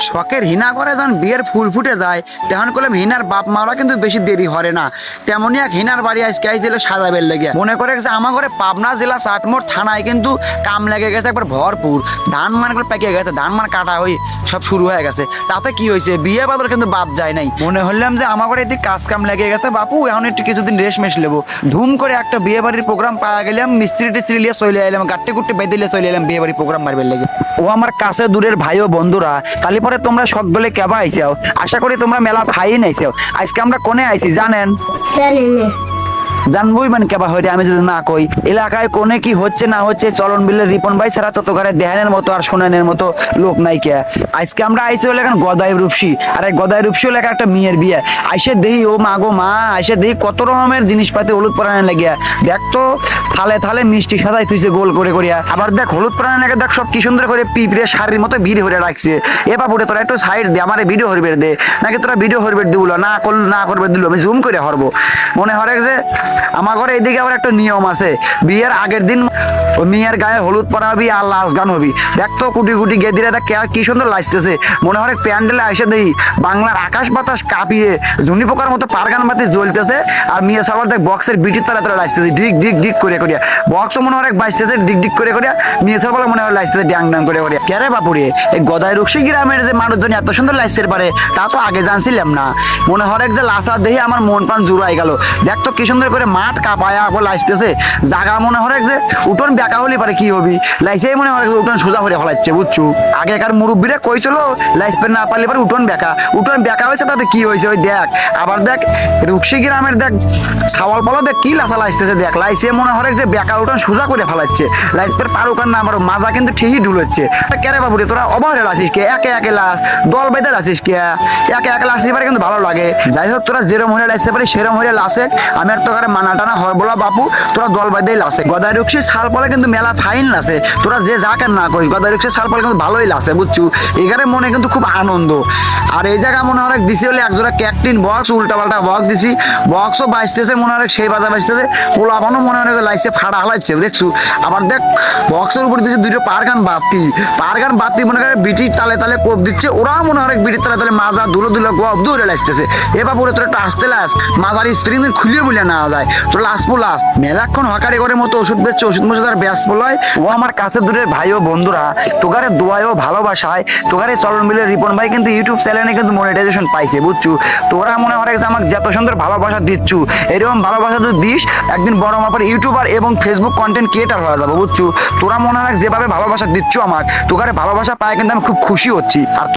শখের হিনা করে যখন বিয়ের ফুল ফুটে যায় তখন করলাম হিনার বাপ মারা কিন্তু বেশি দেরি হরে না। তেমনই এক হিনার বাড়ি আজকে আইছিল সাজাবের লেগে। মনে করে যে আমার ঘরে পাবনা জেলা চাটমোড় থানায় কিন্তু কাম লেগে গেছে একবার ভরপুর। ধান মান করে পেকে গেছে, ধান মান কাটা হয়ে সব শুরু হয়ে গেছে। তাতে কি হয়েছে, বিয়ে বাদর কিন্তু বাদ যায় নাই। মনে হলাম যে আমার ঘরে এদিকে কাজ কাম লেগে গেছে, বাপু এখন একটু কিছুদিন রেস্ট মেশ নেবো। ধুম করে একটা বিয়ে বাড়ির প্রোগ্রাম পাওয়া গেলাম, মিস্ত্রি টিস্ত্রি লিয়ে চলে এলাম, গাট্টে গুট্টে বেঁধে লিয়ে চলে এলাম বিয়ে বাড়ির প্রোগ্রাম মারবের লেগে। ও আমার কাছে দূরের ভাই ও বন্ধুরা, তালি পরে তোমরা সব বলে কেবা আইসাও, আশা করি তোমরা মেলা ফাইন আইসাও। আজকে আমরা কোনে আইছি জানেন? জানবই মানে কেবা হইতে আমি যদি না কই। এলাকায় কোনে কি হচ্ছে না হচ্ছে চলন বিলের রিপন ভাই ছাড়া তো ঘরে দেহানের মতো আর শোনানের মতো লোক নাই কে। আজকে আমরা আইসি হলে এখন গদাই রূপসী, আর এই গদাই রূপসী হলে একটা মেয়ের বিয়ে। আইসে দেহি ও মা গো মা, আইসে দেহি কত রকমের জিনিসপাতি হলুদ পরানের লাগিয়া। দেখ তো থালে থালে মিষ্টি সাজাই তুইছে গোল করে করিয়া। আবার দেখ হলুদ পরানের লাগে, দেখ সব কি সুন্দর করে পিঁপড়ে শাড়ির মতো ভিড় হয়ে রাখছে। এ বাবুরে তোরা একটু সাইড দে, আমার ভিডিও হরবে দে, নাকি তোরা ভিডিও হরবে দিবলো না করল না করবে দিল আমি জুম করে হরবো। মনে হরে যে আমার ঘরে এইদিকে আবার একটা নিয়ম আছে, বিয়ের আগের দিন ওই মেয়ের গায়ে হলুদ পরাবি আর লাশ গান হবি। দেখ তো কুটি কুটি গেদিরা দেখ কি সুন্দর লাগতেছে। মনে হয় প্যান্ডেলে এসে দেই বাংলার আকাশ বাতাস কাঁপিয়ে ঝুনি পোকার মতো পারগান বাতি জ্বলতেছে, আর মেয়ে সবার দেখ বক্সের বিটির তারা তারা লাগতেছে ডিক ডিক ডিক করে করিয়া। বক্সও মনে হয় বাঁচতেছে ডিক ডিক করে করিয়া, মেয়ে সবার মনে হয় লাগতেছে ড্যাং ড্যাং করে করিয়া। কে রে বাপুরে, এই গদাই রুকসী গ্রামের যে মানুষজন এত সুন্দর লাগছে পারে তা তো আগে জানছিলাম না। মনে হয় যে লাসা দেহি আমার মন প্রাণ জুড়াই গেল। দেখ তো কি সুন্দর করে মাঠ কাঁপায়া লাইতেছে জাগা। মনে হয় যে উঠোন বেকা হলে পারে কি হবি, লাইসে মনে হয় উঠোন সোজা করে ফেলাচ্ছে বুঝছো। আগেকার মুরব্বীরা কইছিল লাইসপে না পারলে পারে উঠোন বেকা হয়েছে, তাতে কি হয়েছে ওই দেখ। আবার দেখ রুকসী গ্রামের দেখ ছাওয়াল পালা দেখ কি লাসা লাইতেছে, দেখ লাইসে মনে হয় যে বেকা উঠোন সোজা করে ফেলাচ্ছে। লাইসপের পারুকার না আমার মাজা কিন্তু ঠিকই ঢুলোচ্ছে। কেরে বাবুরে তোরা অবহেলা লাসিস কে, একে একে লাস দল বেঁধে লাসিস কে, একে একে লাসিস পারে কিন্তু ভালো লাগে। যাই হোক তোরা যেরম হয়ে লাইসতে পারি সেরম হয়ে লাসে, আমি আর তো মানা টানা হয় বলা বাপু, তোরা দল বাঁধেই লাসে। গদাই রুকসী ছাল পলে কিন্তু মেলা ফাইন লাসে, তোরা যে যা কেন না কই গদাই রুকসী ছাল পলে কিন্তু ভালোই লাসে বুঝছো। এখানে মনে কিন্তু খুব আনন্দ। আর এই জায়গা মনে হয় দিছি হলে একজোড়া ক্যাকটিন বক্স উল্টা পাল্টা বক্স দিছি, বক্সও বাঁচতেছে মনে হয় সেই বাজা বাঁচতেছে, পোলাপানও মনে হয় লাইসে ফাড়া হালাচ্ছে দেখছো। আবার দেখ বক্সের উপর দিচ্ছে দুটো পারগান বাতি মনে করে বিটির তালে তালে কোপ দিচ্ছে, ওরা মনে হয় বিটির তালে তালে মাজা দুলো দুলো গপ দৌড়ে লাসতেছে। এবার পুরো তোরা একটু আসতে লাস, মাজার স্প্রিং খুলিয়ে বলে না যায় তোর লাস পোলাস। মেলাক্ষণ হকারি করে মতো ওষুধ বেচছে, ওষুধ মজুদ আর ব্যাস বলয়। ও আমার কাছে দূরের ভাই ও বন্ধুরা, তোকারে দোয়ায় ও ভালোবাসায় তোকারে চলন বিলের রিপন ভাই কিন্তু ইউটিউব চ্যানেলে কিন্তু মনিটাইজেশন পাইছে বুঝছো। তোরা মনে হয় যে আমাকে যত সুন্দর ভালোবাসা দিচ্ছু, এরকম ভালোবাসা যদি দিস একদিন বড় মাপের ইউটিউবার এবং ফেসবুক কন্টেন্ট ক্রিয়েটার হয়ে যাবো বুঝছো। তোরা মনে হয় যেভাবে ভালোবাসা দিচ্ছ আমাকে, তোকারে ভালোবাসা পায় কিন্তু আমি খুব খুশি হচ্ছি। আর